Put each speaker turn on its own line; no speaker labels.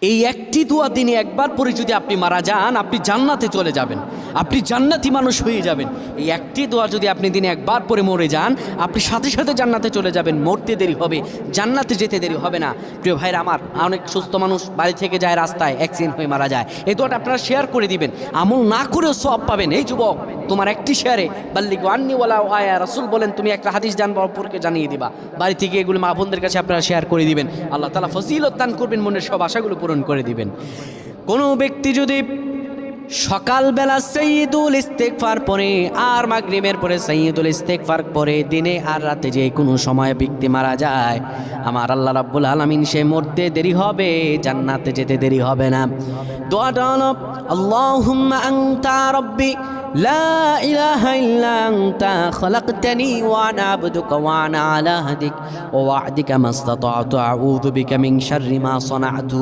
এই একটি দোয়া দিনে একবার পরে যদি আপনি মারা যান, আপনি জান্নাতে চলে যাবেন, আপনি জান্নাতি মানুষ হয়ে যাবেন। এই একটি দোয়া যদি আপনি দিনে একবার পরে মরে যান, আপনি সাথে সাথে জান্নাতে চলে যাবেন। মরতে দেরি হবে, জান্নাতে যেতে দেরি হবে না। প্রিয় ভাইরা আমার, অনেক সুস্থ মানুষ বাড়ি থেকে যায়, রাস্তায় অ্যাক্সিডেন্ট হয়ে মারা যায়। এই দোয়াটা আপনারা শেয়ার করে দিবেন, আমল না করেও সওয়াব পাবেন। এই যুবক, তোমার একটি শেয়ারে বাল্লিগু আন্নি ওয়ালাউ আয়া, রাসূল বলেন তুমি একটা হাদিস জানবারকে জানিয়ে দিবা। বাড়ি থেকে এগুলো মা বোনদের কাছে আপনারা শেয়ার করে দিবেন, আল্লাহ তাআলা ফজিলত দান করবেন, মনের সব আশাগুলো পূরণ করে দিবেন। কোনো ব্যক্তি যদি সকালবেলা সাইয়্যিদুল ইস্তেগফার পড়ে আর মাগরিবের পরে সাইয়্যিদুল ইস্তেগফার পড়ে, দিনে আর রাতে যে কোনো সময় ব্যক্তি মারা যায়, আমার আল্লাহ রাব্বুল আলামিন সে মরতে দেরি হবে, জান্নাতে যেতে দেরি হবে না। দোয়াটা হলো আল্লাহুম্মা আনতা রাব্বি লা ইলাহা ইল্লা আনতা খলাকতানি ওয়া আনা আবদুকা ওয়া আনা আলা হাদিক ওয়া ওয়া'দিকা মাসতাতা'তু আউযু বিকা মিন শাররি মা সানা'তু